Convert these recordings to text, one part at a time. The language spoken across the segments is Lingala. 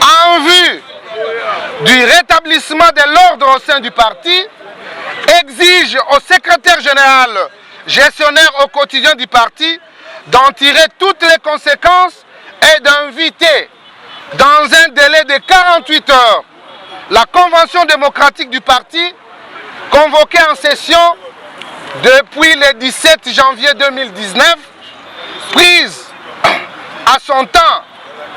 en vue du rétablissement de l'ordre au sein du parti, exige au secrétaire général, gestionnaire au quotidien du parti, d'en tirer toutes les conséquences et d'inviter dans un délai de 48 heures la convention démocratique du parti convoquée en session depuis le 17 janvier 2019, prise à son temps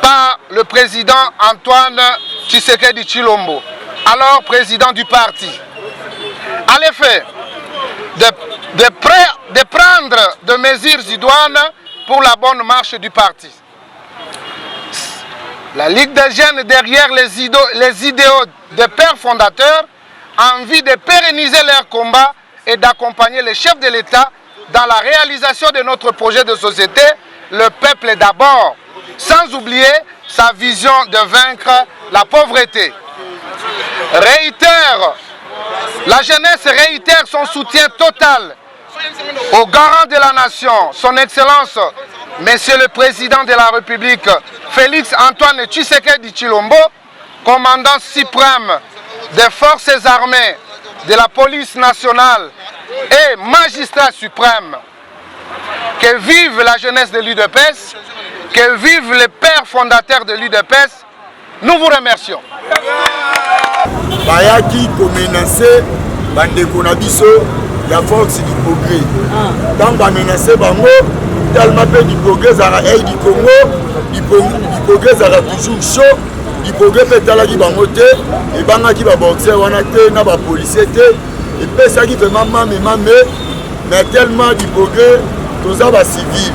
par le président Antoine Tshisekedi Tshilombo, alors président du parti. À l'effet de prendre des mesures idoines pour la bonne marche du parti. La Ligue des jeunes, derrière les idéaux des pères fondateurs, a envie de pérenniser leur combat et d'accompagner les chefs de l'État dans la réalisation de notre projet de société, le peuple d'abord, sans oublier sa vision de vaincre la pauvreté. La jeunesse réitère son soutien total au garant de la nation, son Excellence, Monsieur le Président de la République, Félix Antoine Tshisekedi Tshilombo, commandant suprême des forces armées, de la police nationale et magistrat suprême. Que vive la jeunesse de l'UDPS, que vive les pères fondateurs de l'UDPS. Nous vous remercions. Bayaki menacer bandeko na biso ya force du progrès. Tant ba menacer bango tellement peu du progrès zara du Congo, du progrès zara toujours chaud, du progrès petala ki bango te et banga ki ba boxer wana te na ba policier te et pesa ki vraiment mais tellement du progrès tous ba civil.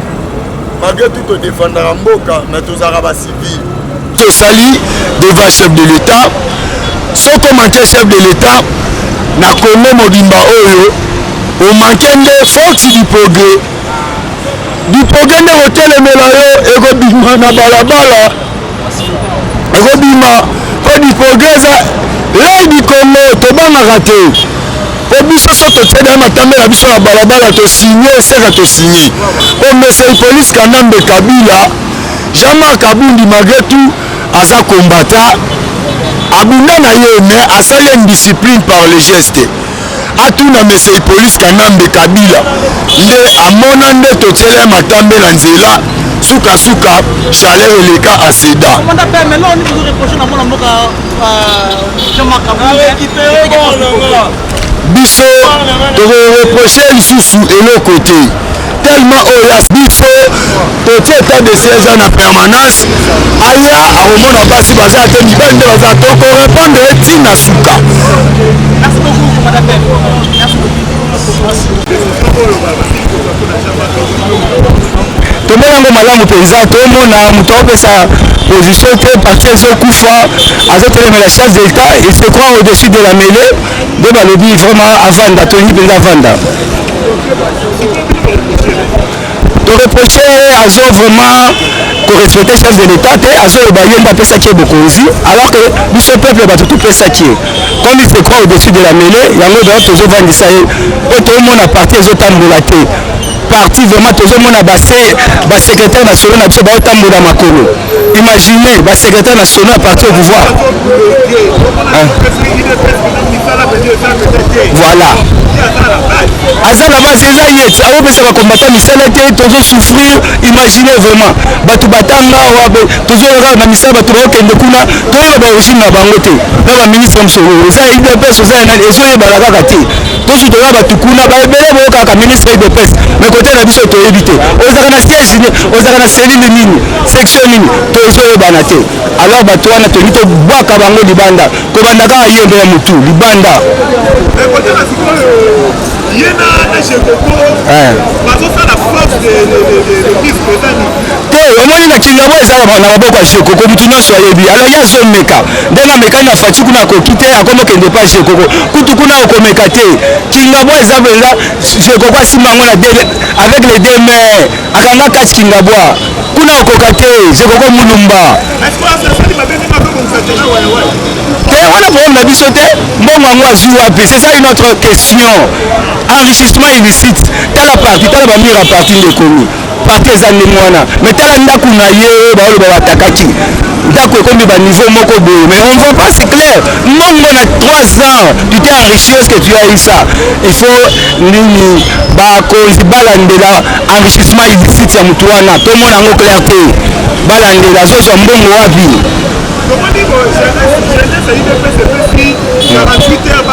Malgré tout on défendra mboka mais tous ba civil. To sali devant chef de l'État. Soko manqué chef de l'État, na Congo Mobimba Oyo, on manquait de force du progrès. Du progrès de l'hôtel Melayo, et Robima na balabala. Et Robima, quand du progrès, là du Congo, Tobana raté. Pour biso soto tena matambe na biso na balabala to signer, c'est to signer. Pour monsieur police Kanambe Kabila, Jean-Marc Kabundi malgré tout, asa combattant. Abunda na ye mais asali une discipline par le geste. Atuna monsieur police Kanambe Kabila nde amona nde totele matambe na nzela suka chaleur eleka aseda. Biso to reprocher lisusu eloko te. Tellement oyas biso totie état de siège en permanence aya akomona basi baza te mibali nde baza to korépondre etina suka. Merci beaucoup madame. Merci beaucoup. Tomonango malamu penza tomona moto opesa position te parti ezokufa azotelemela chef d'état il se croit au-dessus de la mêlée nde balobi vraiment avanda tolingi mpenza avanda. To reprocher azo vraiment correspecter chef de l'État te azo bayenda pesa ki bokonzi alors que biso peuple bato tout pesa ki comme il se croit au-dessus de la mêlée yango ba tozo vandisa po to mona parti ezotambola te parti vraiment tozo mona ba secrétaire national na biso ba otambola makolo. Imaginez ba secrétaire national parti au pouvoir. Voilà. Azana base eza yet awo pesa ba combattant misala te tozo souffrir. Imaginez vraiment batu batanga wabe tozo ra na misala batu okende kuna toyo ba origine na bango te na ba ministre msoro eza IDPS eza na ezo ye balaka te tozo toyo batu kuna ba ebele bo kaka ministre IDPS mais côté na biso to éviter ozaka na siège ni ozaka na cellule nini section nini tozo ye bana te alors batu wana to lito bwaka bango libanda ko banda ka yembe ya mutu libanda. Yena Ejekoko, bazosa la force de vice-président. Omoni na Kingabo ezala na maboko ya Ejekoko mutu nyonso ayebi ala ya zomeka ndena meka na fati kuna kokite akomo kende pa Ejekoko kutu kuna okomeka te Kingabo eza benza Ejekoko asimba ngo na dele avec les deux mains akanga kati Kingabo kuna okoka te Ejekoko mulumba. Est-ce que ça dit mabe pas comme ça te ouais. On a problème na biso te mbongo yango azwi wapi c'est ça une autre question. Enrichissement illicite tala parti tala bamira parti ndekomi parti eza nde mwana mais tala ndako na ye baoloba batakaki ndako ekomi ba niveau moko boye, mais on voit pas, c'est clair. Non, on a 3 ans, tu t'es enrichi, est-ce que tu as eu ça? Il faut nini bakonzi balandela enrichissement illicite ya mutu wana tomona yango clarté balandela zozwa mbongo wapi. Comment dire jeunesse a IDPS 48 heures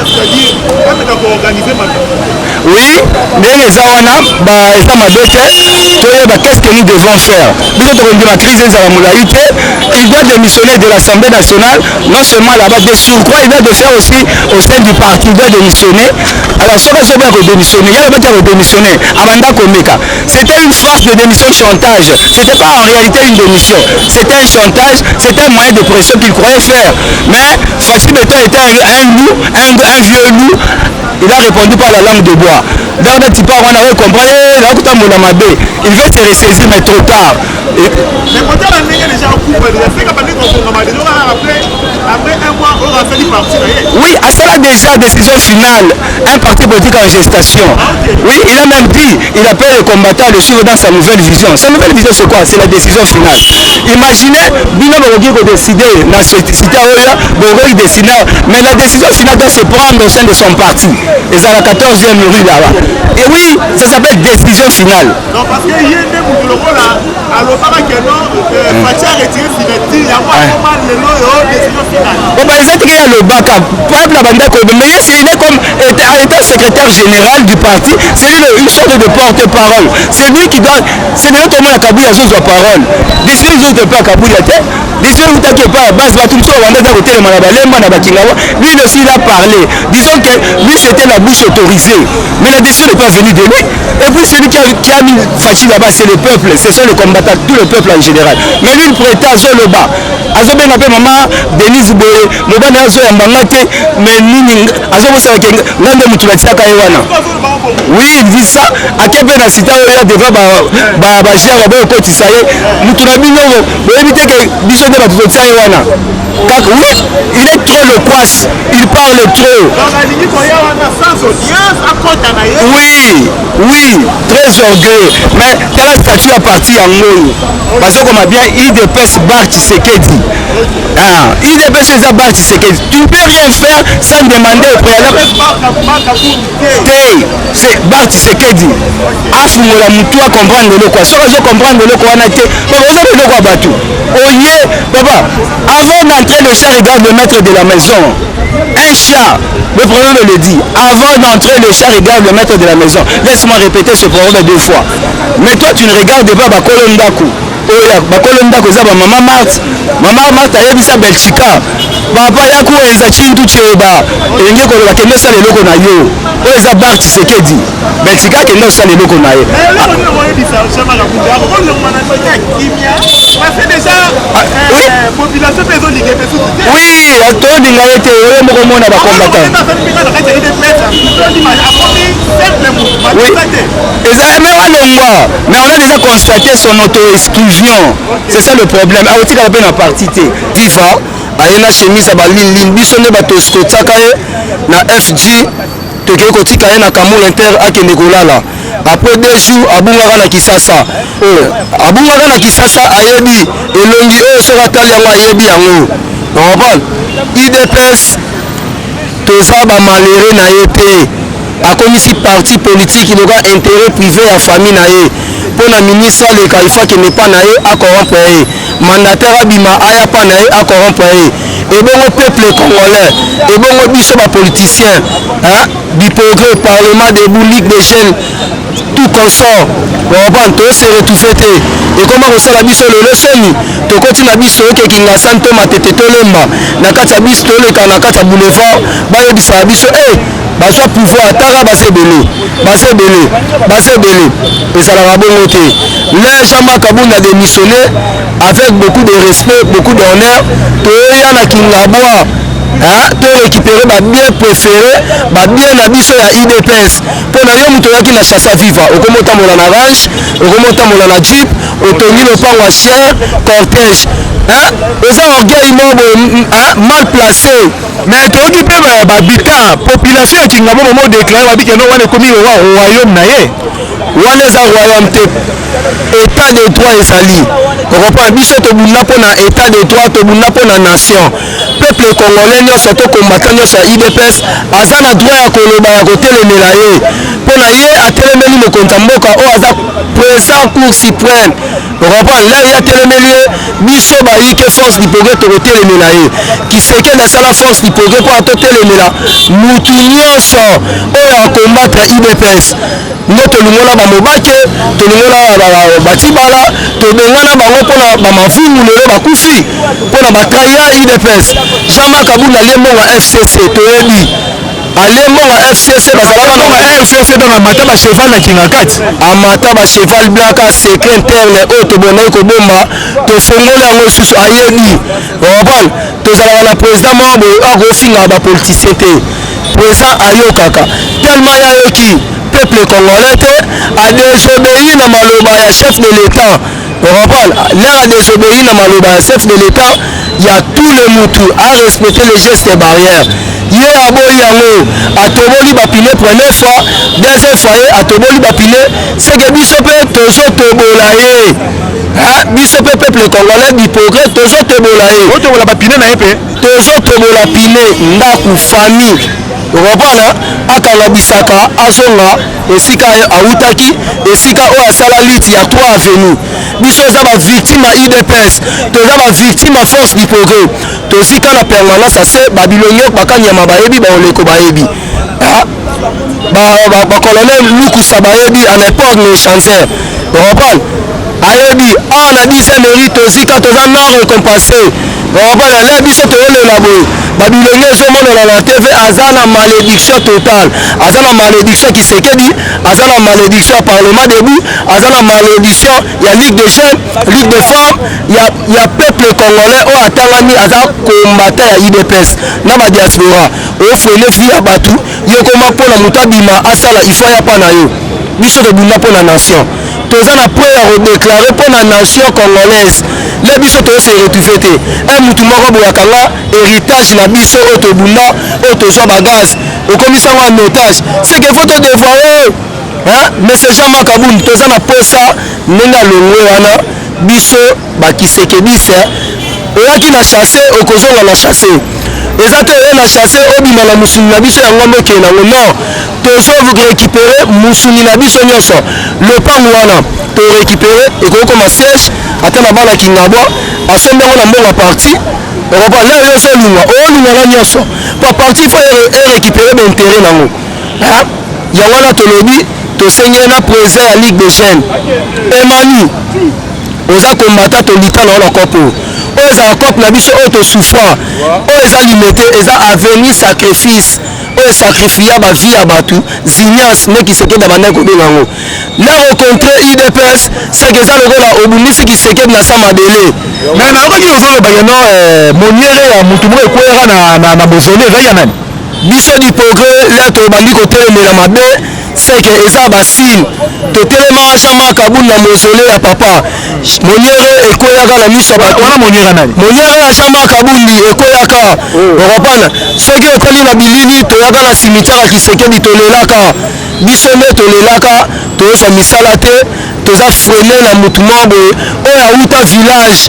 c'est-à-dire comme organiser oui, ndenge eza wana eza mabe te toyeba qu'est-ce que nous devons faire. Biso tokondima crise ezala molai te, il doit démissionner de l'Assemblée nationale, non seulement là-bas, de surcroît il doit de faire aussi au sein du parti, il doit démissionner. Alors soki azoboya kodémissionner, yala bati akodémissionner abanda komeka. C'était une farce de démission chantage, c'était pas en réalité une démission, c'était un chantage, c'était un moyen de pression qu'il croyait faire. Mais Fatou Beton était un loup, un vieux loup. Il a répondu par la langue de bois. Dans le type, on a compris, il veut se ressaisir, mais trop tard. Oui, à cela déjà décision finale. Un parti politique en gestation. Oui, il a même dit, il appelle les combattants à le suivre dans sa nouvelle vision. Sa nouvelle vision, c'est quoi? C'est la décision finale. Imaginez, Bino Borogi va décider dans cette cité, Borogi décide, mais la décision finale doit se prendre au sein de son parti. Et c'est à la 14e rue là-bas. Et oui, ça s'appelle décision finale. Non, parce que il y a des gens là, alors pas que non, Fatia retiré signature, il y a vraiment le décision finale. Bon, bah, les autres, il y a le backup. Peuple Abandako, mais il est comme étant secrétaire général du parti, c'est lui une sorte de porte-parole. C'est lui qui doit, c'est lui comment la Kabouya chose de parole. Décision, ils n'ont pas Kabouya, décision, vous n'avez pas, base, tout ça, on a d'un côté, lui aussi, il a parlé. Disons que lui, c'était la bouche autorisée. Mais la décision n'est pas venue de lui. Et puis celui qui a mis Fachi là-bas, c'est le peuple. Ce sont les combattants, tout le peuple en général. Mais lui, il prêtait à le bas. Azo bien appelé maman Denise Boye, Mobana Azo Yambangate, mais Nini, Azo Moussaka, Nande Moutulatia Kaïwana. Oui, il dit ça. À quel point la cité devrait bager à la côte Isaïe, Moutulabino, pour éviter que Bichon de la Toutaïwana. Oui, il est trop loquace, il parle trop. Oui, très orgueilleux. Mais quel statut à partir en nous? Parce qu'on a bien IDPS Bar Tshisekedi. IDPS c'est Bar Tshisekedi. Tu ne peux rien faire sans demander au préalable. C'est Bar Tshisekedi. Afumola Moutoua comprendre le quoi. Soit je comprendre le quoi, on a été. Vous avez le quoi bateau. Oye, papa, avant d'entrer le chat regarde le maître de la maison. Un chat, le proverbe le dit, avant d'entrer le chat regarde le maître de la maison. Laisse-moi répéter ce proverbe 2 fois. Mais toi tu ne regardes pas Bakolondaku. Bakolondaku za maman Marthe. Maman Marthe a yebisa Belchika. Papa yaku eza chintu cheba. Enge ko la kendo sa leloko na yo. O eza Bar Tshisekedi. Belchika kendo sa leloko na ye. Oui, atolinga ete oyo moko mona ba combattant. Mais on a déjà constaté son auto-exclusion. C'est ça le problème. A aussi la peine en partie. Viva, aina chemise abalin biso ne bato skotsaka na FG tokei kotika ye na Kamul Inter akende kolala. Après 2 jours abungaka na Kisasa. Abungaka na Kisasa ayebi elongi oyo soki atali yango ayebi yango. Comprendre? IDPS toza bamalere na ye te. Akomisi parti politique il aura intérêt privé à famille na ye. Pour la ministre le Kalifa qui n'est pas na ye a corrompre ye. Mandataire abima aya pa na ye a corrompre ye. Et bon au peuple congolais, et bon au biso ba politicien, du progrès parlement de Ligue des jeunes, tout consort. Bon to se retrouver te. Et comment on sala biso le soni, to koti na biso ke kinga santo matete tolemba. Na kati biso to le kana kati boulevard, ba yebisa biso bazwa pouvoir tara basebele et ça la bonne côté les Jean-Marc Kabunda démissionné avec beaucoup de respect, beaucoup d'honneur. Toya na Kingabwa to récupérer ba bien préféré ba bien na biso ya IDPS pour na yo muto yaki na chassa viva okomota mola na range okomota mola na jeep otongi lopango ya cher cortège eza orgueil mal placé mais toyoki mpe bahabitant population ya Kingabo momo déclaré babiki no wana ekomi royaume na ye wana eza royaume te état de droit ezali okoprendre biso tobunda mpona état de droit tobunda mpona nation peuple congolais nyonso to kombata nyonso ya UDPS aza na droit ya koloba ya kotelemela ye mpona ye atelemeli mokonzi ya mboka oyo aza président cour suprême okoprendre lere ye atelemeli ye biso bayike force du progrès tokotelemela ye Kisekedi asala force du progrès mpo atotelemela mutu nyonso oyo akombatra UDPS nde tolingona bamobake tolingona batibala tobengana bango mpona bamafungu lelo bakufi mpona batrahira UDPS Jean-Marc Abunda aliembonga FCC toyebi aliembonga FCC FCC donc amata bacheval na kingakati amata bacheval blanc a secret interne oyo tobonai kobomba tofongoli yango lisusu ayebi okoprendre tozalaka na président moko boye akofingaka bapoliticien te président ayokaka tellement ye ayoki peuple congolais te a désobéi na maloba ya chef de l'état okoprendre lere a désobéi na maloba ya chef de l'état ya tout le mutu a respecter les gestes barrières ye aboyi yango atoboli bapine première fois deuxième fois ye atoboli bapine seke biso mpe tozotobola ye biso mpe peuple congolais biprogrès tozotobola ye otobola bapine na ye mpe tozotobola pine ndako famille okoprendre akanga bisaka azonga esika autaki esika oyo asala lutte ya 3 avenue biso eza bavictime ya UDPS toza bavictime ya force du progrès tozika na permanence ase babilongi bakanyama bayebi baoleko bayebi bacolonel lukusa bayebi en époque no chancer okoprendre ayebi awa na biso mairie tozika toza non récompensé okoprendre le biso toyolela boye babilongi ezomonana na TV aza na malédiction totale aza na malédiction Kisekedi aza na malédiction ya parlement debout aza na malédiction ya ligue de jeunes ligue de femmes ya peuple congolais oyo atangami aza kombata ya UDPS na badiaspora ofrene fi ya bato yokoma mpona moto abima asala ifo ya mpa na yo biso tobunda mpona nation toza na point ya kodéclare mpona nation congolaise le biso tose retrouve te mutu moko boyakanga héritage na biso oyo tobunda oyo tozwa bagaz okomisango en otage seke fo todevoye monsieur Jean-Marc Abunda toza na posa ndenge alongwe wana biso bakisekedise oyaki na chasse okozonga na chasse eza te oye na chasse obima na musuni na biso yango mokee nango non tozo récupérer musuni na biso nyonso lopango wana torécupérer ekokoma siège ata na bana Kingabo asombi yango na mbongo parti okopa leo yo ozolunga oyolungana nyonso po parti fo erécupérer baintérêt nango yango wana tolobi tosengeli na président ya ligue de jeunes Emani oza kombata tolita na wana kopo oyo ezala kope na biso oyo tosouffra oyo eza limité eza avenir sacrifice oyo sacrifia bavie ya bato zinias nde Kisekedi abandaki kobenga yango la rencontre UDPS seke eza lokola obundisi Kisekedi na sa mabele mais nayokoki ozoloba keno moniere ya mutu moko ekweyaka na bozole ezali ya nani biso du progrès le tobandi kotelemela mabe seke eza basine totelemaka Jean-Marc Abunda na mausolée ya papa moniere ekweyaka na miso ya bato wana moniere nani moniere ya Jean-Marc Abundi ekweyaka okopana soki ekoli na bilili toyaka na cimetière ya Kisekedi tolelaka biso nde tolelaka tozwa misala te toza frene na mutu moko boye oyo awuta village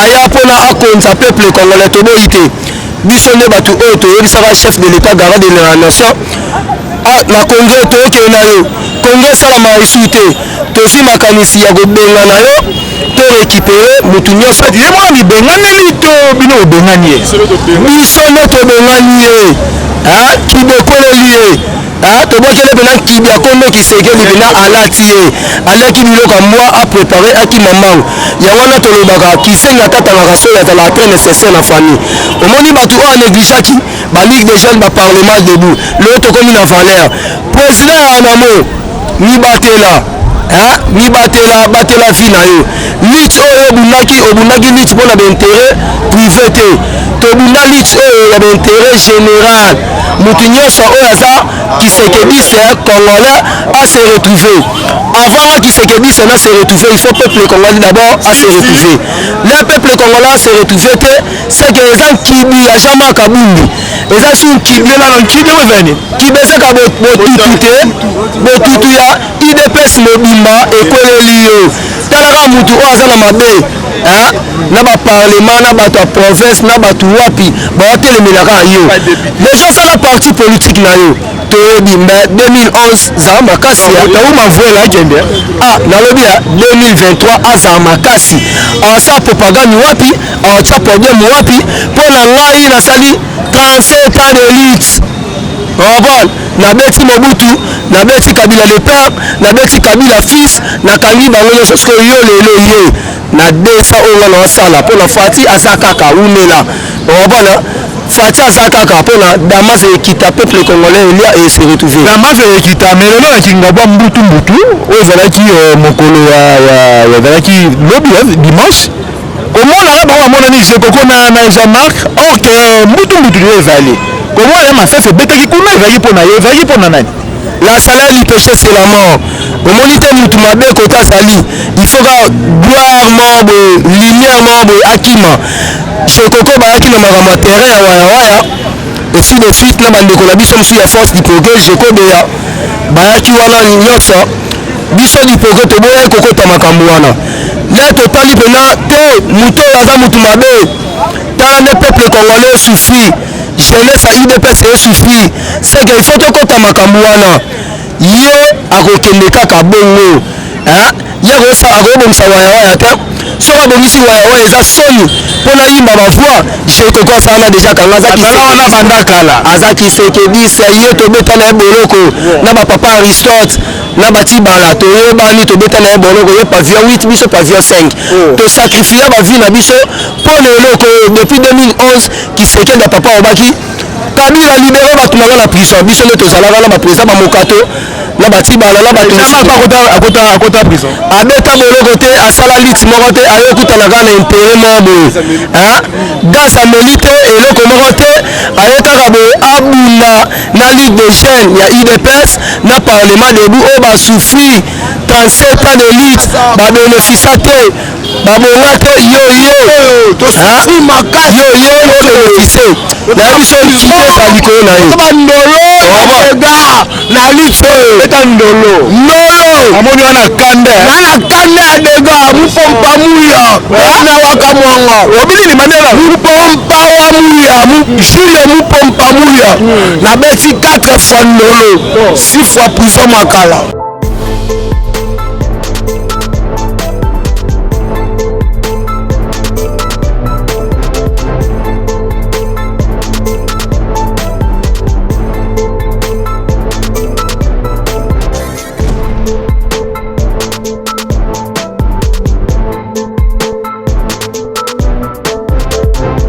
aya mpona akonza peuple congolais toboyi te biso nde bato oyo toyebisaka chef de l'état garant de la nation na congrès tookende na yo congrès esalama esu te tozwi makanisi ya kobenga na yo to récupéré mutu nyonso ye mwana mibenganeli to bino obengani ye biso nde tobengani ye kibekweleli ye tobwakele mpena kibi akondo Kisekedi mpena alati ye aleki biloko mwa apréparé akima mbango yango wana tolobaka Kisengi atatangaka soki azalaka très nécessaire na famille omoni bato oyo anégligaki baligue de jeunes baparlement debout lelo tokomi na valeur président ya anamo batela vi na yo lutte oyo obundaki lutte mpona baintérêt privé te tobunda lutte oyo ya baintérêt général Moutinioso Oyaza qui s'est dit c'est congolais à se retrouver. Avant qui s'est dit c'est là se retrouver, il faut le peuple congolais d'abord à se retrouver. Le peuple congolais se retrouver, c'est que les gens qui disent à jamais Kabundi, les gens qui disent là qui deviennent, qui baissent à botutu ya IDPS mobimba et kolelio. Talaka mutu Oyaza na mabe. Na ba parlement na ba province na ba wapi ba hotel milaka yo déjà ça la parti politique na yo to mais 2011 za makasi ya ma voix la gende na lobi ya 2023 aza makasi sa propagande wapi cha problème wapi pour na ngai na sali 37 ans de lutte bon na beti Mobutu na beti Kabila le père na beti Kabila fils na kangi bango parce que yo lelo yo na desa onga na sala pour la fati asakaka umela bon fati asakaka pour la damas ekita peuple congolais il se retrouver damas ekita mais non kinga ba mbutu o zalaki mokolo ya zalaki lobby dimanche au moins là ba mona ni c'est koko na Jean-Marc ok mbutu ezali comment elle m'a fait betaki kuna ezali pona nani la salaire du péché c'est la mort. Au monité mutu mabe kota sali, il faut que gloire mort, lumière mort, akima. Chez Koko Baraki na magama terrain waya et ainsi de suite na bande ko la biso msu ya force du progrès je ko beya. Baraki wana nyonso biso du progrès to boya Koko ta makambo wana. Là totali pena te muto aza mutu mabe. Tant le peuple congolais souffrit. Jeunesse à IDPS souffrit. C'est qu'il faut que Kota makambo wana. Ye akokende kaka bongo ye akobomisa waya te soki abomisi waya eza soni mpona yimba bavoi jekoko asala deja kanga aza Kisekedi ye tobeta na ye boloko na bapapa Aristote na batibala toyebani tobeta na ye boloko ye pavillon 8 biso pavillon 5 tosakrifia bavi na biso mpona eloko depuis 2011 Kisekedi ya papa obaki Kabila libéré bato na la prison biso ne tozalaka na baprésident bamokato na batibala na akota prison abeta boloko te asala liti moko te ayokutanaka na intérêt moko boye dans ameli te eloko moko te ayetaka boye abunda na ligue de jeunes ya IDPS na parlement debout oyo basouffrir 37 ans de lutte babénéficia te babonga te yo bénéficie na biso idée ezali koyo na yo na lutte beta ndolo amoni wana kande ya dega mupompa muya na waka mwanga obili mandela mupompa wa muya jule mupompa muya na beti 4 fois ndolo 6 fois prison makala